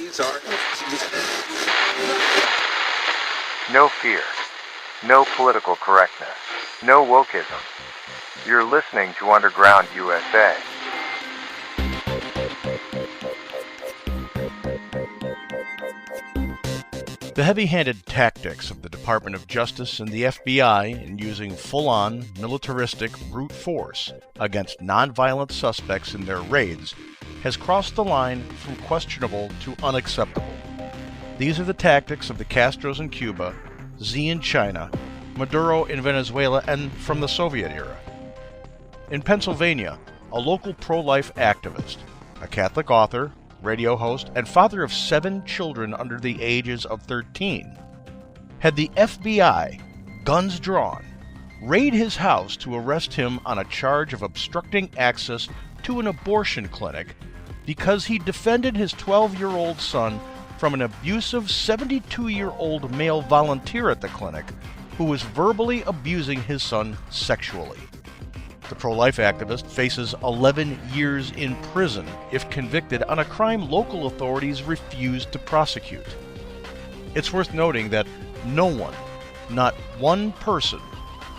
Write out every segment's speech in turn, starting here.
These are... No fear. No political correctness. No wokeism. You're listening to Underground USA. The heavy-handed tactics of the Department of Justice and the FBI in using full-on, militaristic brute force against nonviolent suspects in their raids has crossed the line from questionable to unacceptable. These are the tactics of the Castros in Cuba, Xi in China, Maduro in Venezuela, and from the Soviet era. In Pennsylvania, a local pro-life activist, a Catholic author, radio host, and father of 7 children under the ages of 13, had the FBI, guns drawn, raid his house to arrest him on a charge of obstructing access to an abortion clinic because he defended his 12-year-old son from an abusive 72-year-old male volunteer at the clinic who was verbally abusing his son sexually. The pro-life activist faces 11 years in prison if convicted on a crime local authorities refused to prosecute. It's worth noting that no one, not one person,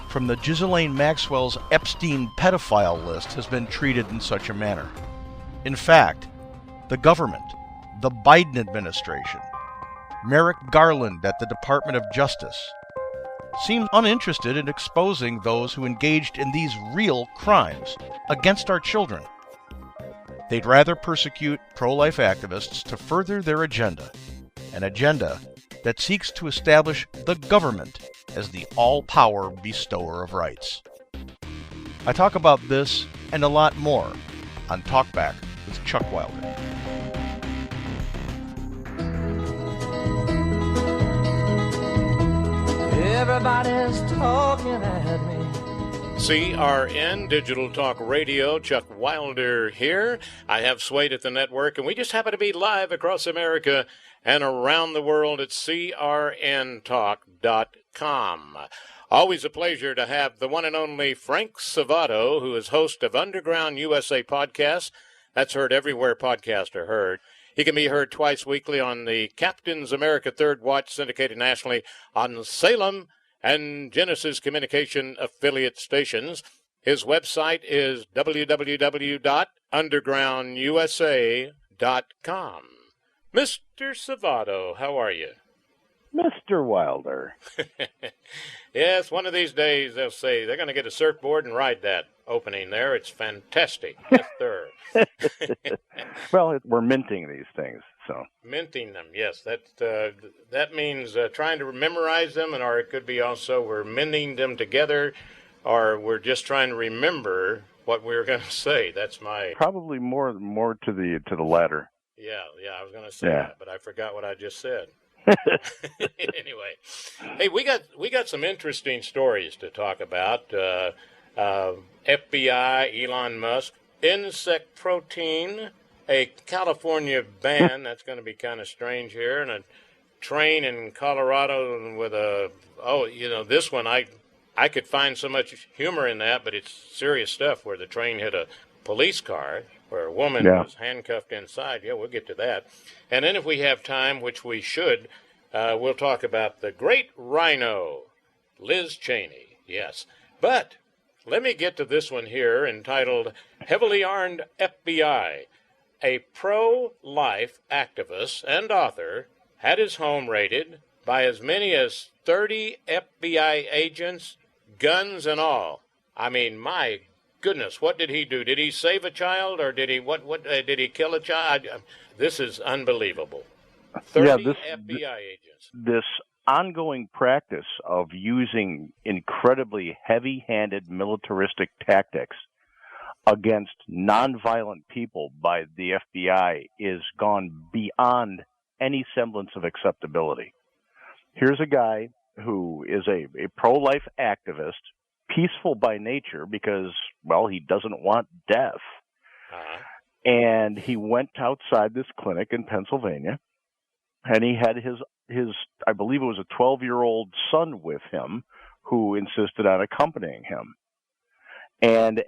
from the Ghislaine Maxwell's Epstein pedophile list has been treated in such a manner. In fact, the government, the Biden administration, Merrick Garland at the Department of Justice, seems uninterested in exposing those who engaged in these real crimes against our children. They'd rather persecute pro-life activists to further their agenda, an agenda that seeks to establish the government as the all-power bestower of rights. I talk about this and a lot more on Talkback with Chuck Wilder. Everybody's talking at me. CRN Digital Talk Radio, Chuck Wilder here. I have Swayed at the network, and we just happen to be live across America and around the world at crntalk.com. Always a pleasure to have the one and only Frank Savato, who is host of Underground USA Podcast. That's heard everywhere podcasts are heard. He can be heard twice weekly on the Captain's America Third Watch, syndicated nationally on Salem and Genesis Communication affiliate stations. His website is www.undergroundusa.com. Mr. Savato, how are you? Mr. Wilder. Yes, one of these days they'll say they're going to get a surfboard and ride that opening there. It's fantastic. Yes, sir. Well, we're minting these things, so. Minting them, yes. That means trying to memorize them, or it could be also we're minting them together, or we're just trying to remember what we were going to say. That's my... Probably more to the latter. Yeah, I was going to say that, but I forgot what I just said. Anyway, hey, we got some interesting stories to talk about. FBI, Elon Musk, insect protein, a California ban, that's going to be kind of strange here, and a train in Colorado with this one, I could find so much humor in that, but it's serious stuff where the train hit a police car where a woman was handcuffed inside. Yeah, we'll get to that. And then if we have time, which we should, we'll talk about the great rhino, Liz Cheney. Yes. But let me get to this one here entitled Heavily Armed FBI. A pro-life activist and author had his home raided by as many as 30 FBI agents, guns and all. I mean, my goodness, what did he do? Did he save a child, or did he did he kill a child? This is unbelievable. 30 FBI agents. This ongoing practice of using incredibly heavy-handed militaristic tactics against nonviolent people by the FBI is gone beyond any semblance of acceptability. Here's a guy who is a pro-life activist, peaceful by nature because, well, he doesn't want death. And he went outside this clinic in Pennsylvania, and he had his I believe it was a 12-year-old son with him who insisted on accompanying him. and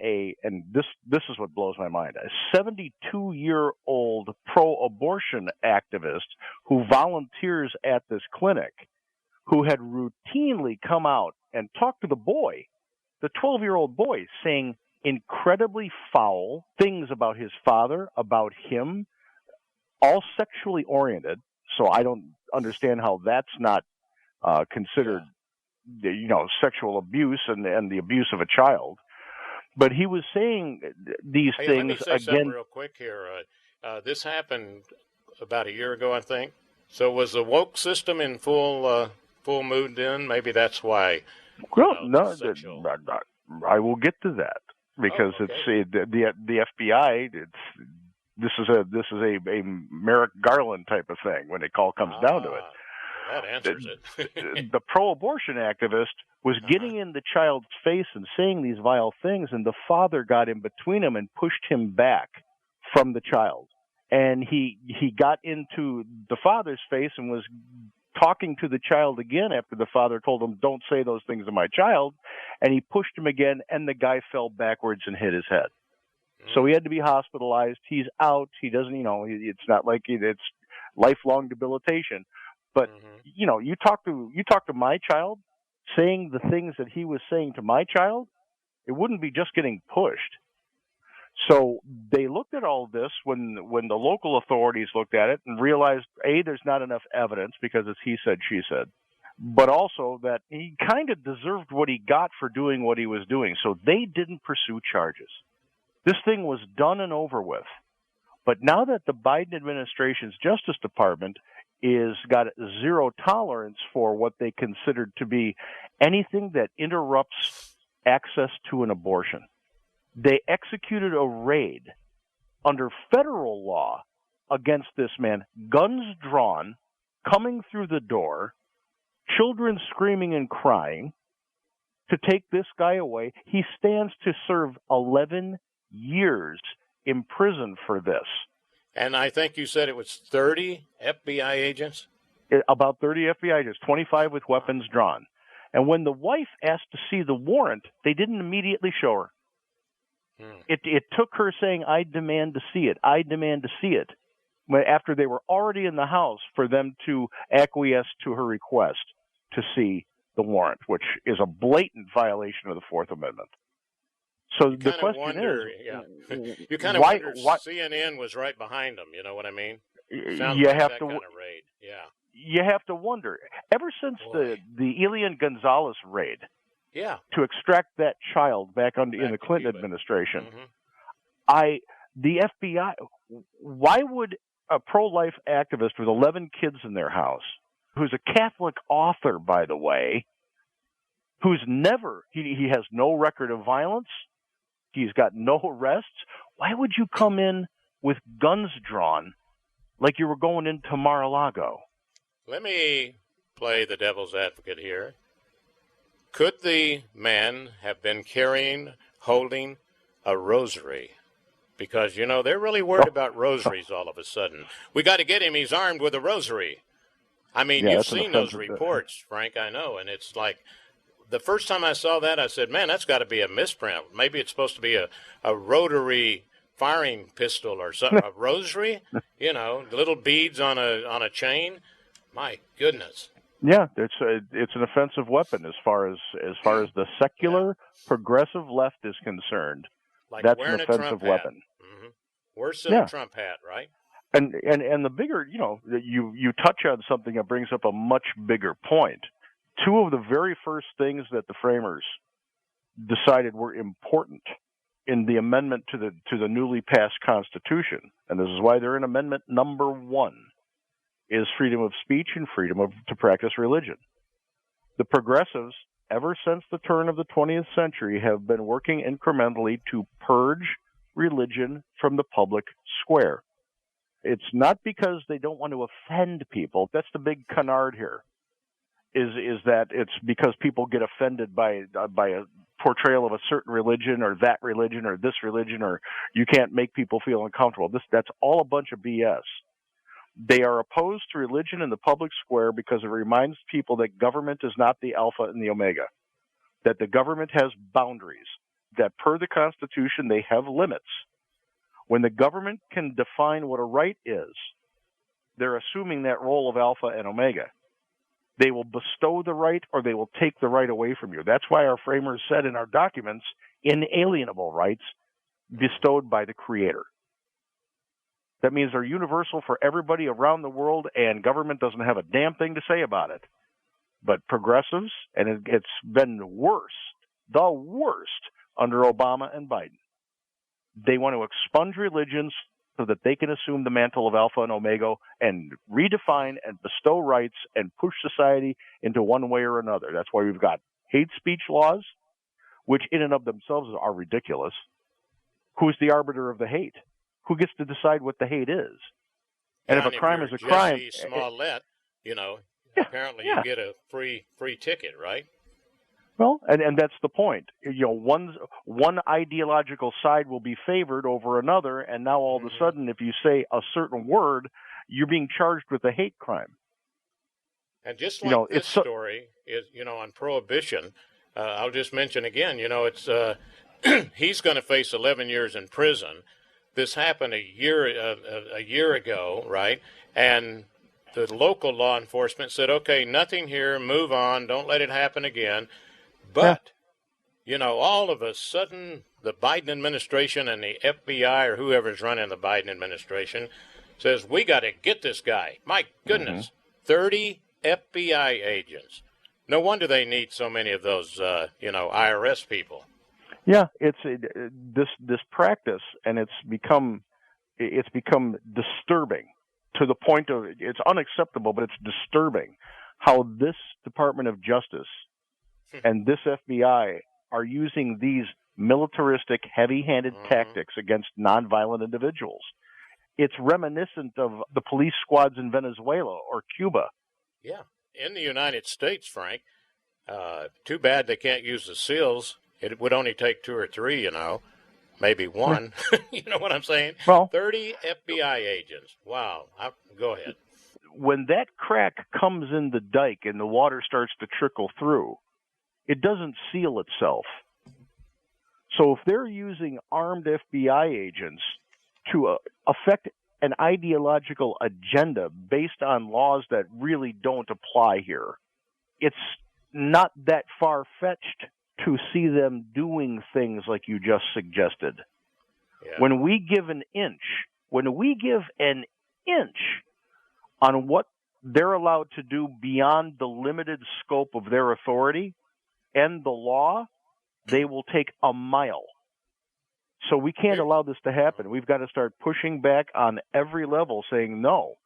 this is what blows my mind. A 72-year-old pro-abortion activist who volunteers at this clinic, who had routinely come out and talked to the boy, the 12-year-old boy, saying incredibly foul things about his father, about him, all sexually oriented. So I don't understand how that's not considered, sexual abuse and the abuse of a child. But he was saying these things let me say again. Something real quick here. This happened about a year ago, I think. So was the woke system in full mood then? Maybe that's why. I will get to that because it's the FBI. This is a Merrick Garland type of thing when it all comes down to it. That answers it. The pro-abortion activist was getting in the child's face and saying these vile things, and the father got in between him and pushed him back from the child. And he got into the father's face and was talking to the child again after the father told him, "Don't say those things to my child." And he pushed him again, and the guy fell backwards and hit his head. So he had to be hospitalized. He's out. He doesn't, it's not like it's lifelong debilitation. But you talk to my child, saying the things that he was saying to my child, it wouldn't be just getting pushed. So they looked at all this when the local authorities looked at it and realized, A, there's not enough evidence because it's he said, she said, but also that he kind of deserved what he got for doing what he was doing. So they didn't pursue charges. This thing was done and over with. But now that the Biden administration's Justice Department is got zero tolerance for what they considered to be anything that interrupts access to an abortion, they executed a raid under federal law against this man, guns drawn, coming through the door, children screaming and crying, to take this guy away. He stands to serve 11 years in prison for this. And I think you said it was 30 FBI agents? About 30 FBI agents, 25 with weapons drawn. And when the wife asked to see the warrant, they didn't immediately show her. It took her saying, "I demand to see it. I demand to see it," after they were already in the house for them to acquiesce to her request to see the warrant, which is a blatant violation of the Fourth Amendment. So the question is, you kind of wonder CNN was right behind them. You know what I mean? Sounds you like have that to kind of raid. Yeah. You have to wonder. Ever since the Elian Gonzalez raid, to extract that child back in the Clinton administration, the FBI. Why would a pro-life activist with 11 kids in their house, who's a Catholic author, by the way, who's never he has no record of violence, he's got no arrests, why would you come in with guns drawn like you were going into Mar-a-Lago? Let me play the devil's advocate here. Could the man have been holding a rosary? Because, they're really worried about rosaries all of a sudden. We got to get him. He's armed with a rosary. I mean, you've seen those reports, Frank, I know. And it's like, the first time I saw that, I said, man, that's got to be a misprint. Maybe it's supposed to be a rotary firing pistol or something. A rosary, little beads on a chain. My goodness. Yeah, it's an offensive weapon as far as the secular progressive left is concerned. Like that's wearing an offensive weapon. Mm-hmm. Worse than a Trump hat, right? And the bigger, you touch on something that brings up a much bigger point. Two of the very first things that the framers decided were important in the amendment to the newly passed Constitution, and this is why they're in Amendment number 1, is freedom of speech and freedom to practice religion. The progressives, ever since the turn of the 20th century, have been working incrementally to purge religion from the public square. It's not because they don't want to offend people. That's the big canard here, is that it's because people get offended by a portrayal of a certain religion or that religion or this religion, or you can't make people feel uncomfortable. That's all a bunch of BS. They are opposed to religion in the public square because it reminds people that government is not the alpha and the omega, that the government has boundaries, that per the Constitution, they have limits. When the government can define what a right is, they're assuming that role of alpha and omega. They will bestow the right or they will take the right away from you. That's why our framers said in our documents, inalienable rights bestowed by the Creator. That means they're universal for everybody around the world, and government doesn't have a damn thing to say about it. But progressives, and it's been worse, the worst, under Obama and Biden. They want to expunge religions so that they can assume the mantle of alpha and omega and redefine and bestow rights and push society into one way or another. That's why we've got hate speech laws, which in and of themselves are ridiculous. Who's the arbiter of the hate? Who gets to decide what the hate is? And if a crime is a crime, Smollett, apparently you get a free ticket, right? Well, and that's the point. One ideological side will be favored over another, and now all of a sudden, if you say a certain word, you're being charged with a hate crime. And just like this story is, on prohibition, I'll just mention again, it's he's going to face 11 years in prison. This happened a year ago, right? And the local law enforcement said, okay, nothing here, move on, don't let it happen again. But, all of a sudden, the Biden administration and the FBI or whoever's running the Biden administration says, we got to get this guy. My goodness, 30 FBI agents. No wonder they need so many of those, IRS people. Yeah, it's this practice, and it's become disturbing to the point of it's unacceptable, but it's disturbing how this Department of Justice and this FBI are using these militaristic, heavy-handed tactics against nonviolent individuals. It's reminiscent of the police squads in Venezuela or Cuba. Yeah, in the United States, Frank. Too bad they can't use the SEALs. It would only take 2 or 3, maybe 1. You know what I'm saying? Well, 30 FBI agents. Wow. Go ahead. When that crack comes in the dike and the water starts to trickle through, it doesn't seal itself. So if they're using armed FBI agents to affect an ideological agenda based on laws that really don't apply here, it's not that far-fetched to see them doing things like you just suggested. Yeah. When we give an inch on what they're allowed to do beyond the limited scope of their authority and the law, they will take a mile. So we can't allow this to happen. We've got to start pushing back on every level, saying no.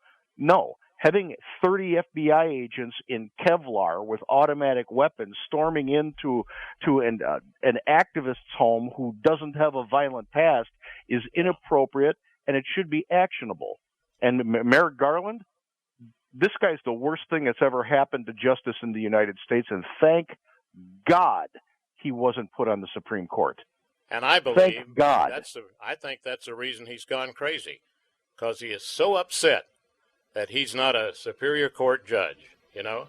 Having 30 FBI agents in Kevlar with automatic weapons storming into an activist's home who doesn't have a violent past is inappropriate, and it should be actionable. And Merrick Garland, this guy's the worst thing that's ever happened to justice in the United States, and thank God he wasn't put on the Supreme Court. And I believe thank God. I think that's the reason he's gone crazy, because he is so upset that he's not a superior court judge.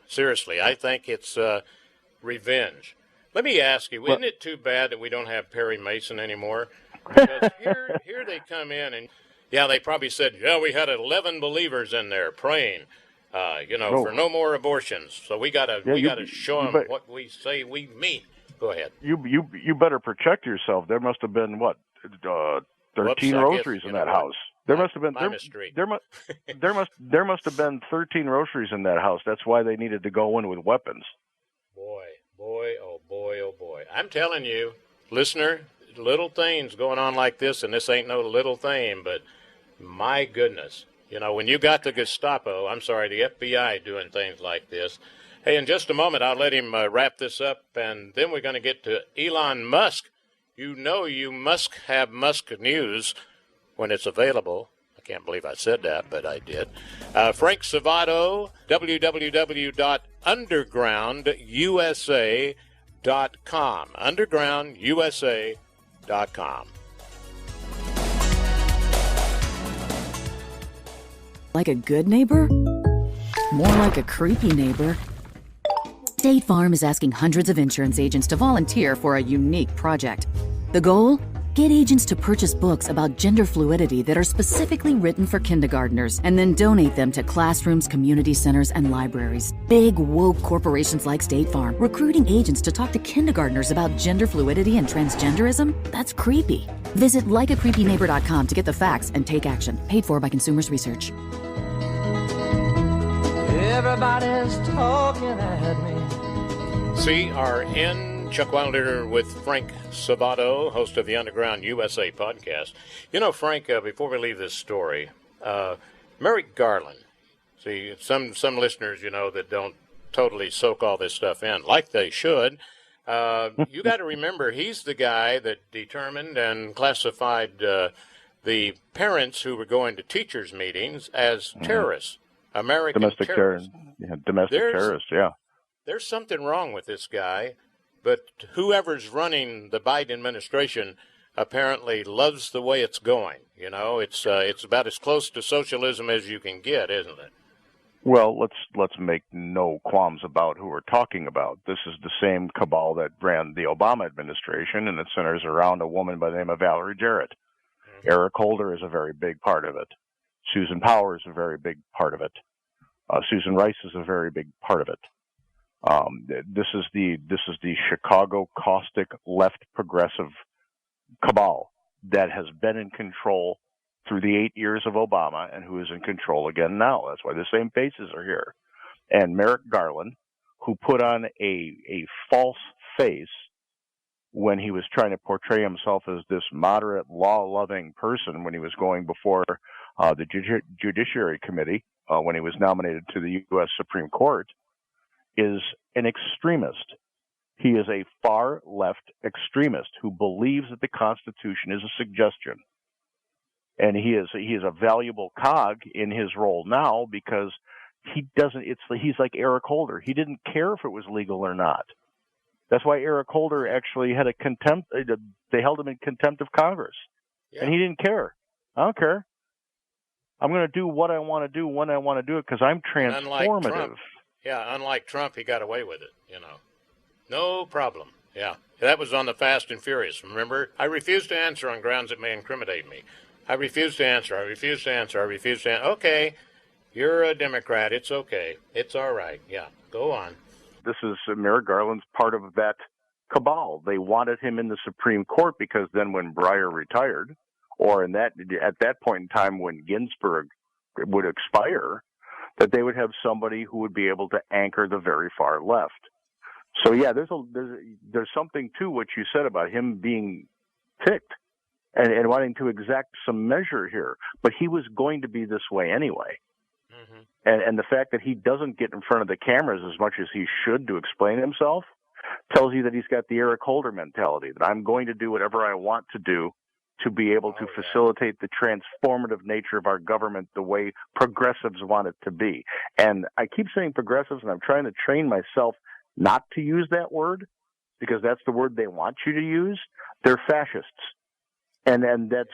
Seriously, I think it's revenge. Let me ask you, isn't it too bad that we don't have Perry Mason anymore? Because here they come in, and they probably said, we had 11 believers in there praying, for no more abortions. So we gotta show them what we say we mean. Go ahead. You better protect yourself. There must have been 13 rosaries in that house. There must have been there must have been 13 rosaries in that house. That's why they needed to go in with weapons. Boy, oh boy. I'm telling you, listener, little things going on like this, and this ain't no little thing, but my goodness. When you got the the FBI doing things like this. Hey, in just a moment, I'll let him wrap this up, and then we're going to get to Elon Musk. You must have Musk news when it's available. I can't believe I said that, but I did. Frank Savato, www.undergroundusa.com. Undergroundusa.com. Like a good neighbor? More like a creepy neighbor. State Farm is asking hundreds of insurance agents to volunteer for a unique project. The goal? Get agents to purchase books about gender fluidity that are specifically written for kindergartners and then donate them to classrooms, community centers, and libraries. Big, woke corporations like State Farm recruiting agents to talk to kindergartners about gender fluidity and transgenderism? That's creepy. Visit likeacreepyneighbor.com to get the facts and take action. Paid for by Consumers Research. Everybody's talking at me. CRN, Chuck Wilder with Frank Savato, host of the Underground USA podcast. You know, Frank, before we leave this story, Merrick Garland, see, some listeners, you know, that don't totally soak all this stuff in, like they should. You got to remember, he's the guy that determined and classified the parents who were going to teachers' meetings as terrorists, American domestic terrorists. Domestic terrorists, yeah. There's something wrong with this guy, but whoever's running the Biden administration apparently loves the way it's going. You know, it's about as close to socialism as you can get, isn't it? Well, let's make no qualms about who we're talking about. This is the same cabal that ran the Obama administration, and it centers around a woman by the name of Valerie Jarrett. Mm-hmm. Eric Holder is a very big part of it. Susan Powers is a very big part of it. Susan Rice is a very big part of it. This is the Chicago caustic left progressive cabal that has been in control through the 8 years of Obama and who is in control again now. That's why the same faces are here. And Merrick Garland, who put on a false face when he was trying to portray himself as this moderate, law-loving person when he was going before the Judiciary Committee, when he was nominated to the U.S. Supreme Court, is an extremist. He is a far-left extremist who believes that the Constitution is a suggestion. And he is a valuable cog in his role now because he's like Eric Holder. He didn't care if it was legal or not. That's why Eric Holder actually had they held him in contempt of Congress. Yeah. And he didn't care. I don't care. I'm going to do what I want to do when I want to do it because I'm transformative. Unlike Trump, he got away with it, you know. No problem. Yeah. That was on the Fast and Furious, remember? I refuse to answer on grounds that may incriminate me. I refuse to answer. Okay, you're a Democrat. It's okay. It's all right. Yeah, go on. This is Merrick Garland's part of that cabal. They wanted him in the Supreme Court because then when Breyer retired, or at that point in time when Ginsburg would expire, that they would have somebody who would be able to anchor the very far left. So yeah, there's something to what you said about him being ticked and wanting to exact some measure here. But he was going to be this way anyway. Mm-hmm. And the fact that he doesn't get in front of the cameras as much as he should to explain himself tells you that he's got the Eric Holder mentality, that I'm going to do whatever I want to do to be able to facilitate the transformative nature of our government the way progressives want it to be. And I keep saying progressives, and I'm trying to train myself not to use that word because that's the word they want you to use. They're fascists. And that's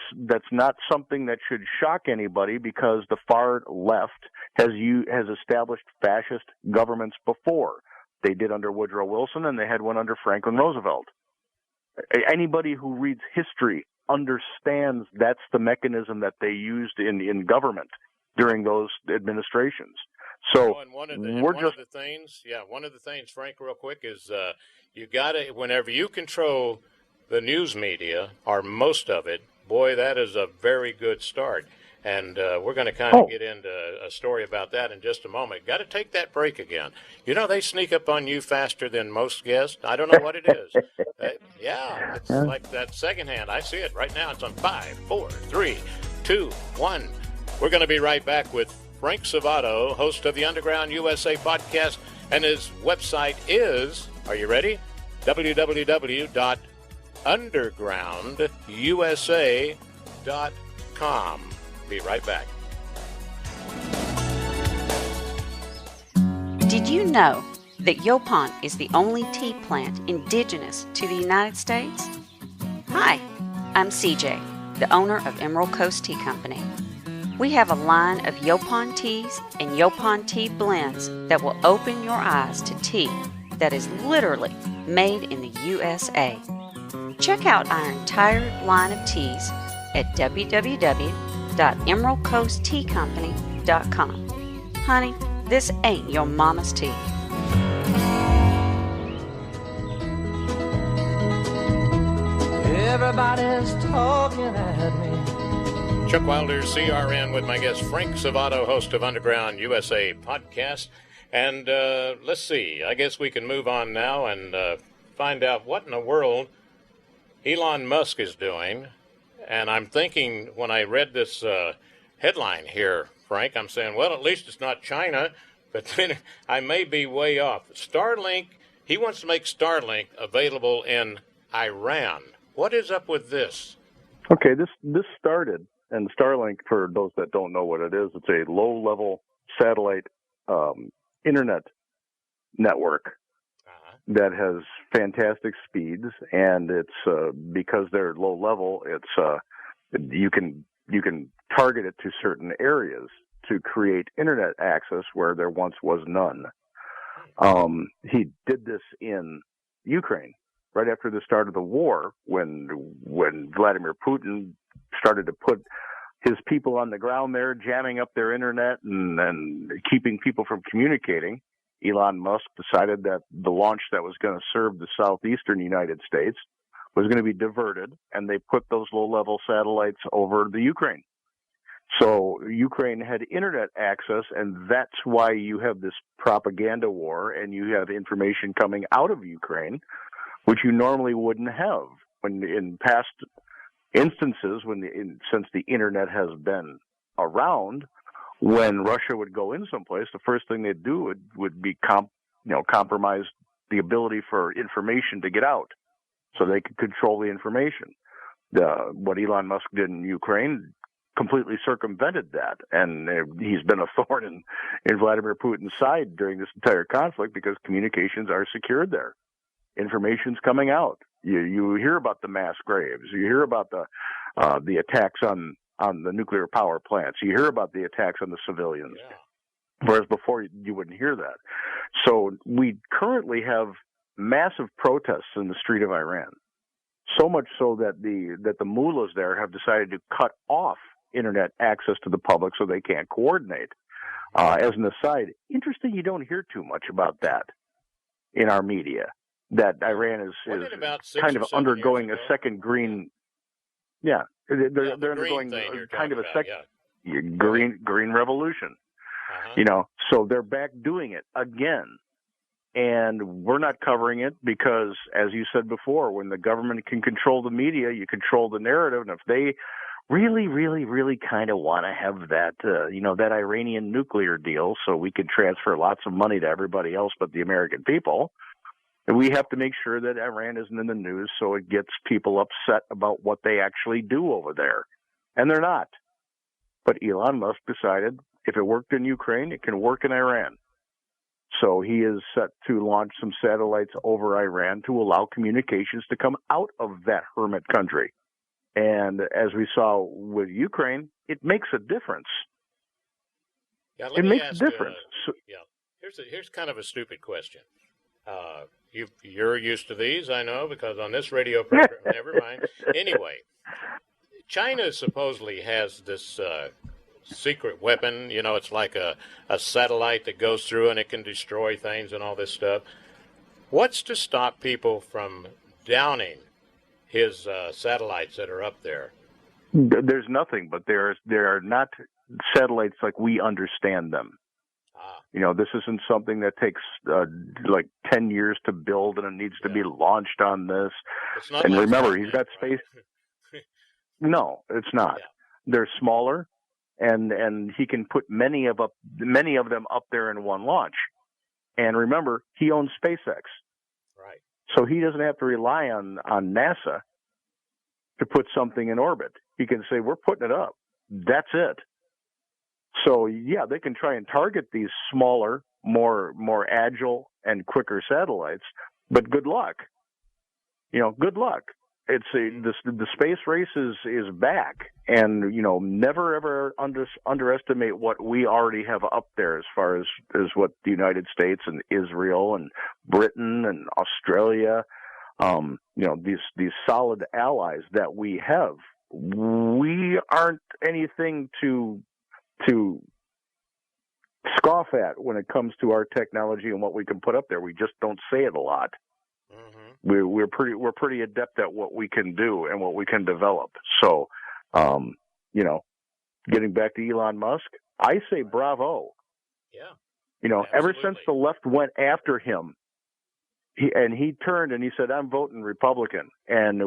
not something that should shock anybody because the far left has established fascist governments before. They did under Woodrow Wilson, and they had one under Franklin Roosevelt. Anybody who reads history understands that's the mechanism that they used in government during those administrations. So one of the things, Frank, real quick, is you got to, whenever you control the news media, or most of it, boy, that is a very good start. And we're going to kind of get into a story about that in just a moment. Got to take that break again. You know, they sneak up on you faster than most guests. I don't know what it is. It's like that second hand. I see it right now. It's on 5, 4, 3, 2, 1. We're going to be right back with Frank Savato, host of the Underground USA podcast, and his website is, are you ready? www.undergroundusa.com. Be right back. Did you know that Yaupon is the only tea plant indigenous to the United States? Hi, I'm CJ, the owner of Emerald Coast Tea Company. We have a line of Yaupon teas and Yaupon tea blends that will open your eyes to tea that is literally made in the USA. Check out our entire line of teas at www.emeraldcoastteacompany.com. Honey, this ain't your mama's tea. Everybody's talking at me. Chuck Wilder, CRN, with my guest Frank Savato, host of Underground USA podcast. And let's see, I guess we can move on now and find out what in the world Elon Musk is doing. And I'm thinking, when I read this headline here, Frank, I'm saying, well, at least it's not China, but then I may be way off. Starlink, he wants to make Starlink available in Iran. What is up with this? Okay, this started, and Starlink, for those that don't know what it is, it's a low-level satellite internet network that has fantastic speeds, and it's because they're low level, it's you can target it to certain areas to create internet access where there once was none. He did this in Ukraine right after the start of the war, when Vladimir Putin started to put his people on the ground there, jamming up their internet and keeping people from communicating. Elon Musk decided that the launch that was going to serve the southeastern United States was going to be diverted, and they put those low-level satellites over the Ukraine. So Ukraine had internet access, and that's why you have this propaganda war, and you have information coming out of Ukraine, which you normally wouldn't have. When in past instances, since the internet has been around, when Russia would go in someplace, the first thing they'd do would be compromise the ability for information to get out, so they could control the information. What Elon Musk did in Ukraine completely circumvented that, and he's been a thorn in Vladimir Putin's side during this entire conflict because communications are secured there. Information's coming out. You hear about the mass graves. You hear about the attacks on the nuclear power plants. You hear about the attacks on the civilians. Yeah. Whereas before you wouldn't hear that. So we currently have massive protests in the street of Iran. So much so that the mullahs there have decided to cut off internet access to the public so they can't coordinate. As an aside, interesting, you don't hear too much about that in our media, that Iran is kind of undergoing a second green. Yeah, they're undergoing kind of a second green revolution. So they're back doing it again. And we're not covering it because, as you said before, when the government can control the media, you control the narrative. And if they really, really, really kind of want to have that, that Iranian nuclear deal so we can transfer lots of money to everybody else but the American people, and we have to make sure that Iran isn't in the news so it gets people upset about what they actually do over there. And they're not. But Elon Musk decided if it worked in Ukraine, it can work in Iran. So he is set to launch some satellites over Iran to allow communications to come out of that hermit country. And as we saw with Ukraine, it makes a difference. Yeah, it makes a difference. Here's kind of a stupid question. You're used to these, I know, because on this radio program, never mind. Anyway, China supposedly has this secret weapon. It's like a satellite that goes through and it can destroy things and all this stuff. What's to stop people from downing his satellites that are up there? There's nothing, but there are not satellites like we understand them. This isn't something that takes like 10 years to build and it needs to be launched on this. And remember, he's got space. No, it's not. Yeah. They're smaller, and he can put many of them up there in one launch. And remember, he owns SpaceX. Right. So he doesn't have to rely on NASA to put something in orbit. He can say, we're putting it up. That's it. So, yeah, they can try and target these smaller, more agile and quicker satellites, but good luck. Good luck. It's the space race is back, and never ever underestimate what we already have up there as far as what the United States and Israel and Britain and Australia, these solid allies that we have. We aren't anything to scoff at when it comes to our technology and what we can put up there. We just don't say it a lot. Mm-hmm. We're pretty adept at what we can do and what we can develop. So, getting back to Elon Musk, I say bravo. Yeah. Ever since the left went after him, he turned and he said, "I'm voting Republican, and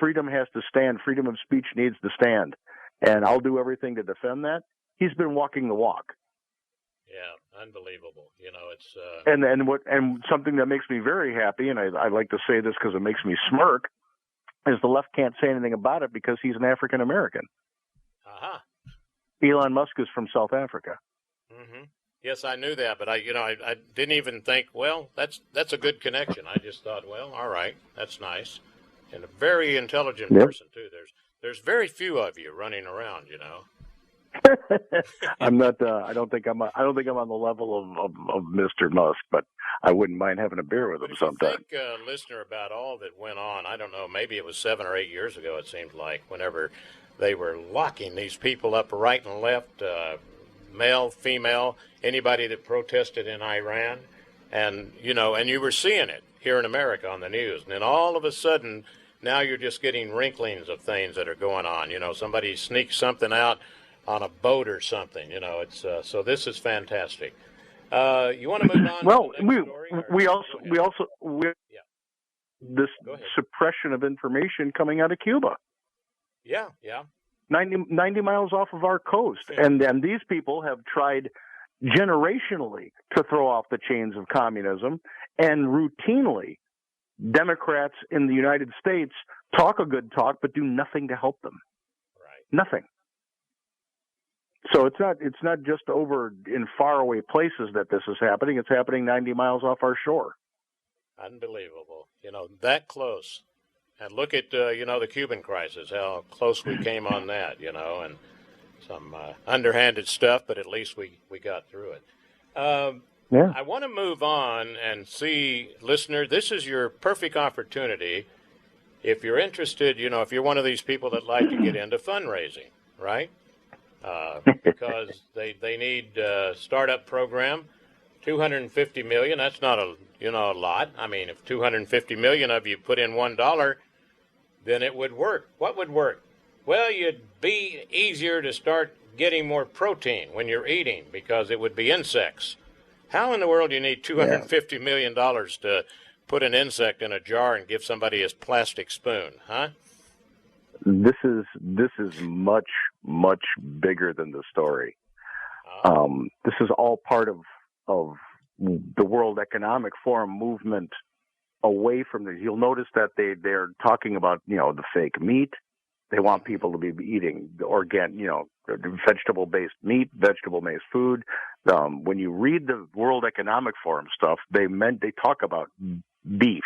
freedom has to stand. Freedom of speech needs to stand, and I'll do everything to defend that." He's been walking the walk. Yeah, unbelievable. It's and something that makes me very happy, and I like to say this because it makes me smirk, is the left can't say anything about it because he's an African American. Uh-huh. Elon Musk is from South Africa. Mm-hmm. Yes, I knew that, but I didn't even think, well, that's a good connection. I just thought, well, all right, that's nice, and a very intelligent person too. There's very few of you running around, I'm not. I don't think I'm on the level of Mr. Musk, but I wouldn't mind having a beer with him sometime. Think, listener, about all that went on. I don't know. Maybe it was 7 or 8 years ago. It seemed like whenever they were locking these people up right and left, male, female, anybody that protested in Iran, and you were seeing it here in America on the news, and then all of a sudden, now you're just getting rinklings of things that are going on. Somebody sneaks something out on a boat or something. It's so this is fantastic. You want to move on? Well, to the next story, this suppression of information coming out of Cuba. Yeah. 90 miles off of our coast, and these people have tried generationally to throw off the chains of communism, and routinely, Democrats in the United States talk a good talk, but do nothing to help them. Right. Nothing. So it's not just over in faraway places that this is happening. It's happening 90 miles off our shore. Unbelievable. That close. And look at, the Cuban crisis, how close we came on that, and some underhanded stuff, but at least we got through it. I want to move on and see, listener, this is your perfect opportunity. If you're interested, if you're one of these people that like to get into fundraising, right? Because they need a startup program, $250 million. That's not a lot. I mean, if 250 million of you put in $1, then it would work. What would work? Well, you'd be easier to start getting more protein when you're eating because it would be insects. How in the world do you need $250 million to put an insect in a jar and give somebody his plastic spoon, huh? This is much bigger than the story. This is all part of the World Economic Forum movement away from this. You'll notice that they're talking about the fake meat. They want people to be eating vegetable-based meat, vegetable-based food. When you read the World Economic Forum stuff, they talk about beef.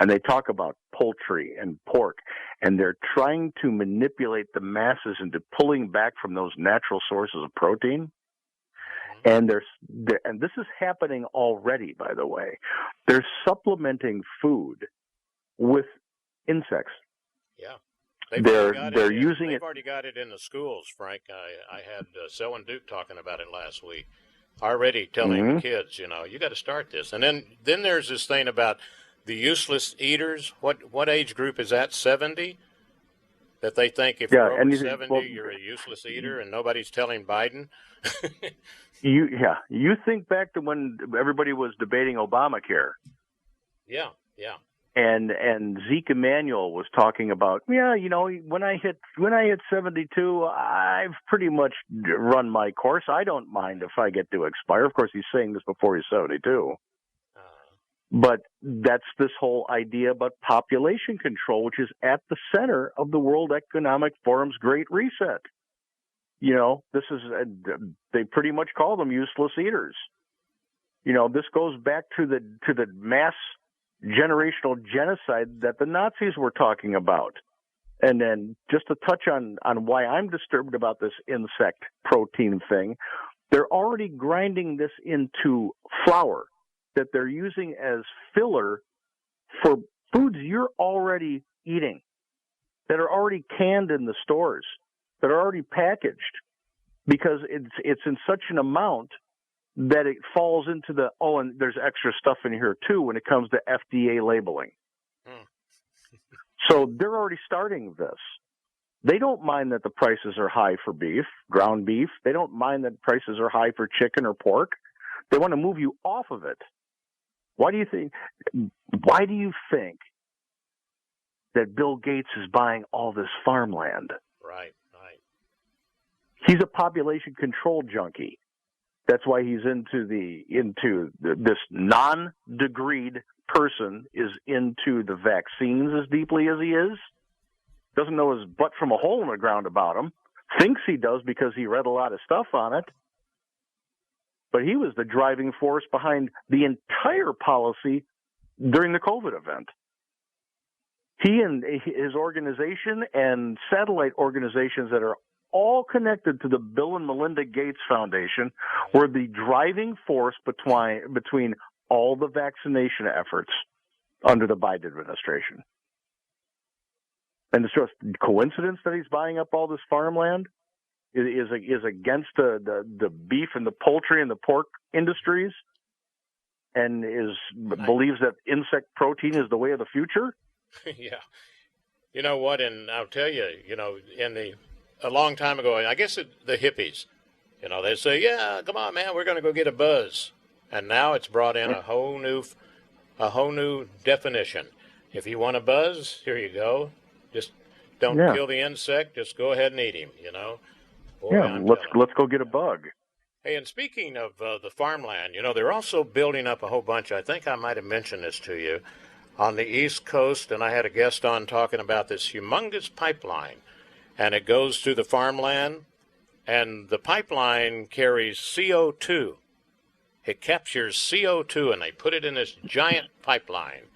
And they talk about poultry and pork, and they're trying to manipulate the masses into pulling back from those natural sources of protein. And and this is happening already, by the way. They're supplementing food with insects. Yeah, they're using it. They've already got it in the schools, Frank. I had Selwyn Duke talking about it last week. Already telling the kids, you got to start this. And then there's this thing about the useless eaters. What age group is that? 70? That they think if you're over 70, you're a useless eater, and nobody's telling Biden. You think back to when everybody was debating Obamacare. Yeah. And Zeke Emanuel was talking about, when I hit 72, I've pretty much run my course. I don't mind if I get to expire. Of course, he's saying this before he's 72. But that's this whole idea about population control, which is at the center of the World Economic Forum's Great Reset. This is they pretty much call them useless eaters. This goes back to the mass generational genocide that the Nazis were talking about. And then just to touch on why I'm disturbed about this insect protein thing, they're already grinding this into flour that they're using as filler for foods you're already eating, that are already canned in the stores, that are already packaged, because it's in such an amount that it falls into the, oh, and there's extra stuff in here too when it comes to FDA labeling. So they're already starting this. They don't mind that the prices are high for beef, ground beef. They don't mind that prices are high for chicken or pork. They want to move you off of it. Why do you think that Bill Gates is buying all this farmland? Right. He's a population control junkie. That's why he's into this non-degreed person is into the vaccines as deeply as he is. Doesn't know his butt from a hole in the ground about them. Thinks he does because he read a lot of stuff on it. But he was the driving force behind the entire policy during the COVID event. He and his organization and satellite organizations that are all connected to the Bill and Melinda Gates Foundation were the driving force between all the vaccination efforts under the Biden administration. And it's just coincidence that he's buying up all this farmland is against the beef and the poultry and the pork industries, and believes that insect protein is the way of the future. Yeah. You know what? And I'll tell you, a long time ago, I guess the hippies, they say, yeah, come on, man, we're going to go get a buzz. And now it's brought in a whole new definition. If you want a buzz, here you go. Just don't kill the insect. Just go ahead and eat him, Boy, let's go get a bug. Hey, and speaking of the farmland, they're also building up a whole bunch. I think I might have mentioned this to you on the East Coast, and I had a guest on talking about this humongous pipeline, and it goes through the farmland, and the pipeline carries CO2. It captures CO2, and they put it in this giant pipeline.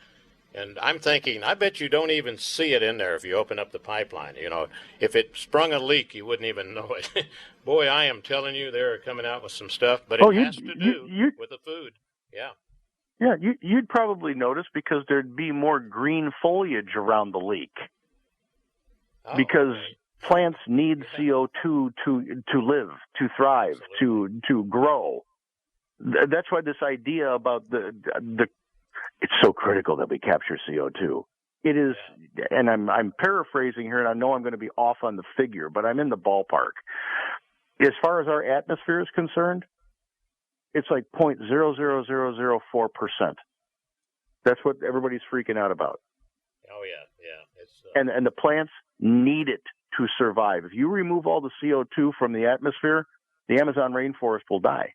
And I'm thinking, I bet you don't even see it in there if you open up the pipeline. If it sprung a leak, you wouldn't even know it. Boy, I am telling you, they're coming out with some stuff, but it has to do with the food. Yeah. Yeah, you'd probably notice because there'd be more green foliage around the leak. Because plants need CO2 to live, to thrive, to grow. That's why this idea about it's so critical that we capture CO2. It is, and I'm paraphrasing here, and I know I'm going to be off on the figure, but I'm in the ballpark. As far as our atmosphere is concerned, it's like 0.00004%. That's what everybody's freaking out about. Oh yeah. It's and the plants need it to survive. If you remove all the CO2 from the atmosphere, the Amazon rainforest will die.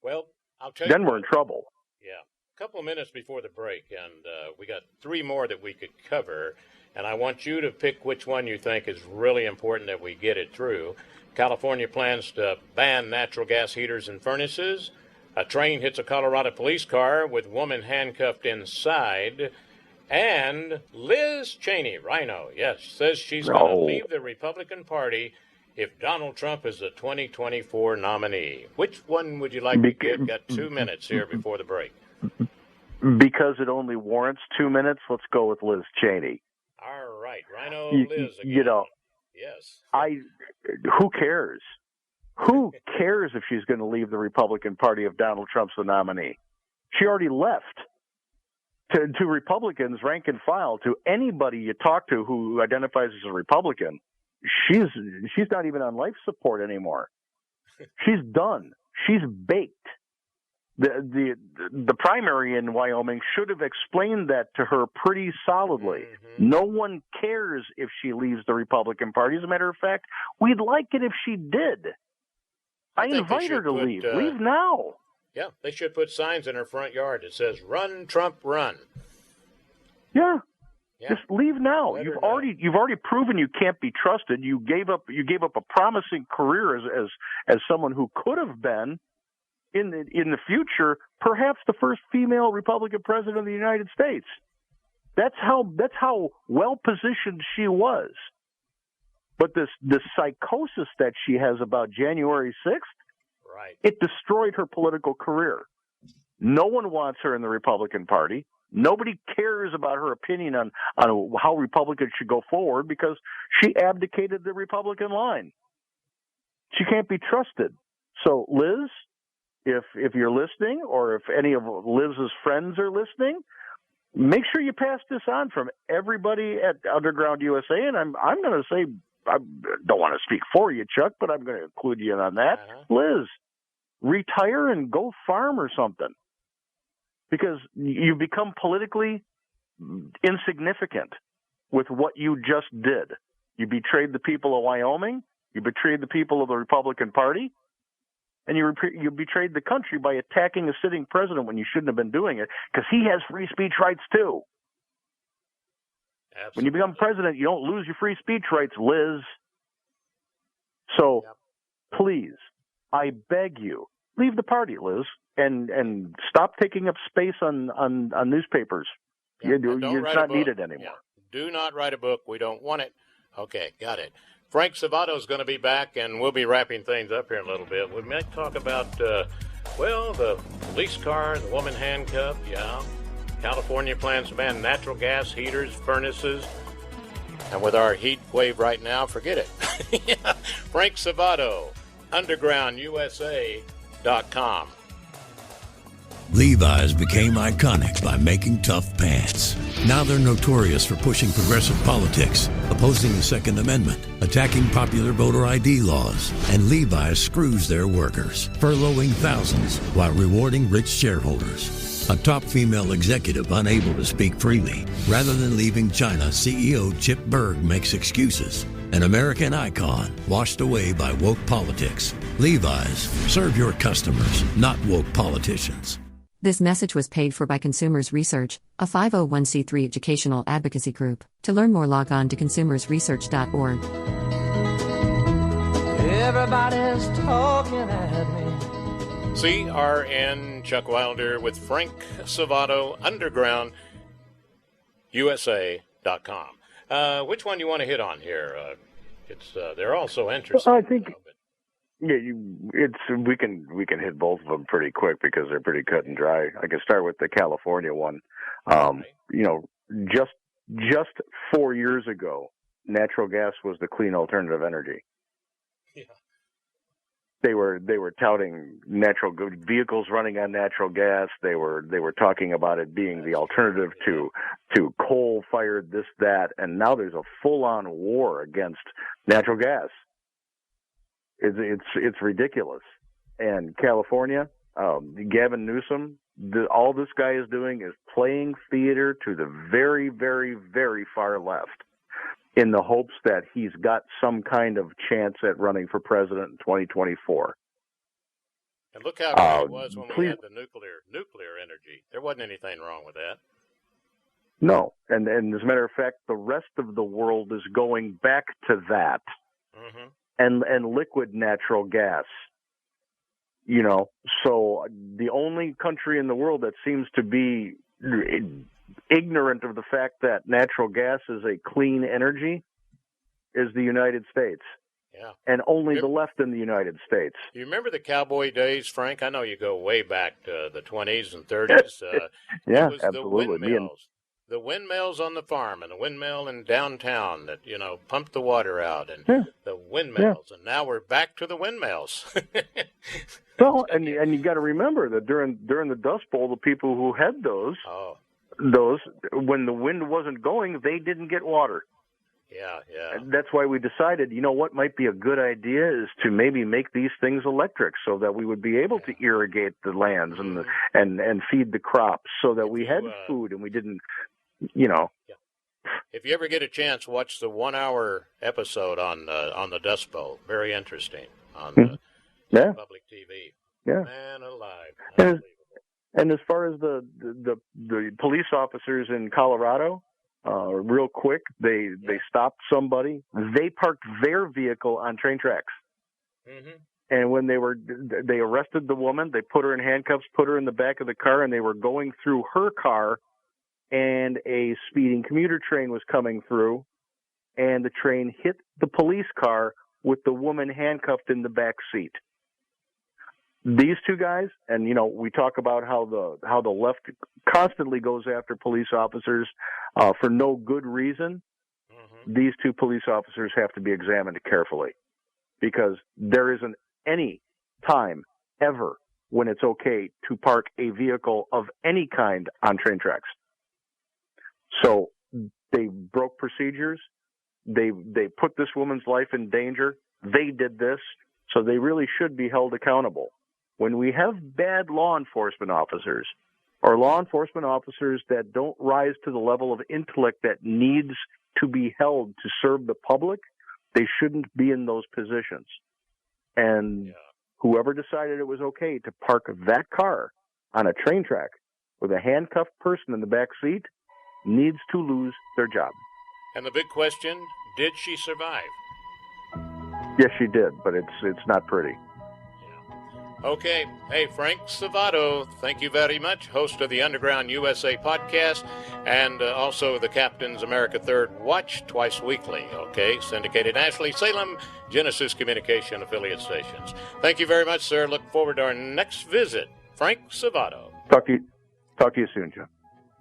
Well, I'll tell you. Then we're in trouble. Yeah. A couple of minutes before the break, and we got three more that we could cover, and I want you to pick which one you think is really important that we get it through. California plans to ban natural gas heaters and furnaces. A train hits a Colorado police car with woman handcuffed inside. And Liz Cheney, Rhino, says she's going to leave the Republican Party if Donald Trump is the 2024 nominee. Which one would you like to give? Got 2 minutes here before the break. Because it only warrants 2 minutes, let's go with Liz Cheney. All right, Rhino, Liz again. Yes. Who cares? Who cares if she's going to leave the Republican Party if Donald Trump's the nominee? She already left. To Republicans, rank and file, to anybody you talk to who identifies as a Republican, she's not even on life support anymore. She's done. She's baked. The primary in Wyoming should have explained that to her pretty solidly. Mm-hmm. No one cares if she leaves the Republican Party. As a matter of fact, we'd like it if she did. I invite her to leave. Leave now. Yeah, they should put signs in her front yard that says "Run, Trump, run." Yeah. Just leave now. You've already proven you can't be trusted. You gave up a promising career as someone who could have been in the future, perhaps the first female Republican president of the United States. That's how well positioned she was. But this psychosis that she has about January 6th, right, it destroyed her political career. No one wants her in the Republican Party. Nobody cares about her opinion on how Republicans should go forward because she abdicated the Republican line. She can't be trusted. So, Liz, if you're listening, or if any of Liz's friends are listening, make sure you pass this on from everybody at Underground USA. And I'm going to say, I don't want to speak for you, Chuck, but I'm going to include you in on that. Liz, retire and go farm or something. Because you become politically insignificant with what you just did. You betrayed the people of Wyoming. You betrayed the people of the Republican Party. And you betrayed the country by attacking a sitting president when you shouldn't have been doing it, because he has free speech rights too. Absolutely. When you become president, you don't lose your free speech rights, Liz. So, please, I beg you, leave the party, Liz, and stop taking up space on newspapers. You're not needed anymore. Yeah. Do not write a book. We don't want it. Okay, got it. Frank Savato is going to be back, and we'll be wrapping things up here in a little bit. We might talk about, the police car, the woman handcuffed, California plans to ban natural gas heaters, furnaces. And with our heat wave right now, forget it. Frank Savato, undergroundusa.com. Levi's became iconic by making tough pants. Now they're notorious for pushing progressive politics, opposing the Second Amendment, attacking popular voter ID laws, and Levi's screws their workers, furloughing thousands while rewarding rich shareholders. A top female executive unable to speak freely. Rather than leaving China, CEO Chip Bergh makes excuses. An American icon washed away by woke politics. Levi's, serve your customers, not woke politicians. This message was paid for by Consumers Research, a 501c3 educational advocacy group. To learn more, log on to consumersresearch.org. Everybody's talking at me. CRN Chuck Wilder with Frank Savato, undergroundusa.com. Which one do you want to hit on here? They're all so interesting. I think we can hit both of them pretty quick because they're pretty cut and dry. I can start with the California one. Just 4 years ago, natural gas was the clean alternative energy. Yeah. They were touting natural vehicles running on natural gas. They were talking about it being the alternative to coal fired this, that, and now there's a full on war against natural gas. It's ridiculous. And California, Gavin Newsom, all this guy is doing is playing theater to the very, very, very far left, in the hopes that he's got some kind of chance at running for president in 2024. And look how great it was when we had the nuclear energy. There wasn't anything wrong with that. No, and as a matter of fact, the rest of the world is going back to that, and liquid natural gas. So the only country in the world that seems to be ignorant of the fact that natural gas is a clean energy is the United States. Yeah. And only the left in the United States. You remember the cowboy days, Frank? I know you go way back to the 20s and 30s. Yeah, it was absolutely. The windmills on the farm and the windmill in downtown that, pumped the water out, and the windmills. Yeah. And now we're back to the windmills. Well, and you got to remember that during the Dust Bowl, the people who had those, when the wind wasn't going, they didn't get water. Yeah. And that's why we decided, what might be a good idea is to maybe make these things electric, so that we would be able to irrigate the lands and feed the crops, so that we had food and we didn't, Yeah. If you ever get a chance, watch the 1 hour episode on the Dust Bowl. Very interesting on public TV. Yeah. Man alive. And as far as the police officers in Colorado, real quick, they stopped somebody. They parked their vehicle on train tracks. And when they arrested the woman, they put her in handcuffs, put her in the back of the car, and they were going through her car, and a speeding commuter train was coming through, and the train hit the police car with the woman handcuffed in the back seat. These two guys, and we talk about how the left constantly goes after police officers for no good reason, these two police officers have to be examined carefully, because there isn't any time ever when it's okay to park a vehicle of any kind on train tracks. So they broke procedures. They put this woman's life in danger. They did this, so they really should be held accountable. When we have bad law enforcement officers, or law enforcement officers that don't rise to the level of intellect that needs to be held to serve the public, they shouldn't be in those positions. And whoever decided it was okay to park that car on a train track with a handcuffed person in the back seat needs to lose their job. And the big question, did she survive? Yes, she did, but it's not pretty. Okay. Hey, Frank Salvato, thank you very much, host of the Underground USA podcast and also the Captain's America Third Watch twice weekly, okay? Syndicated nationally, Salem, Genesis Communication affiliate stations. Thank you very much, sir. Look forward to our next visit. Frank Salvato. Talk to you soon, Jim.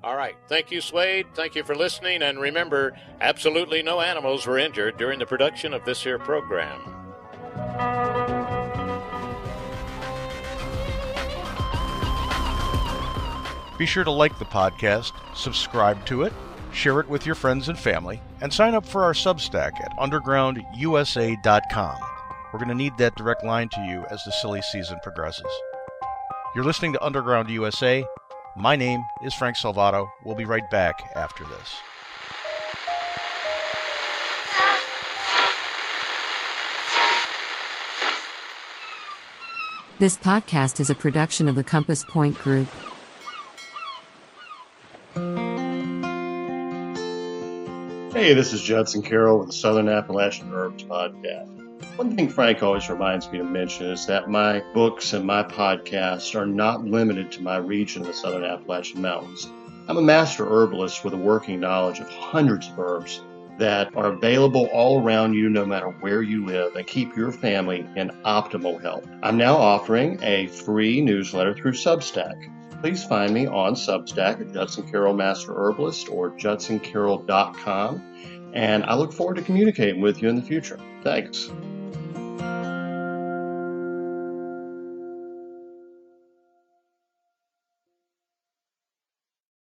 All right. Thank you, Swade. Thank you for listening. And remember, absolutely no animals were injured during the production of this here program. Be sure to like the podcast, subscribe to it, share it with your friends and family, and sign up for our Substack at undergroundusa.com. We're going to need that direct line to you as the silly season progresses. You're listening to Underground USA. My name is Frank Salvato. We'll be right back after this. This podcast is a production of the Compass Point Group. Hey, this is Judson Carroll with the Southern Appalachian Herbs Podcast. One thing Frank always reminds me to mention is that my books and my podcasts are not limited to my region of the Southern Appalachian Mountains. I'm a master herbalist with a working knowledge of hundreds of herbs that are available all around you no matter where you live and keep your family in optimal health. I'm now offering a free newsletter through Substack. Please find me on Substack at Judson Carroll Master Herbalist or judsoncarroll.com, and I look forward to communicating with you in the future. Thanks.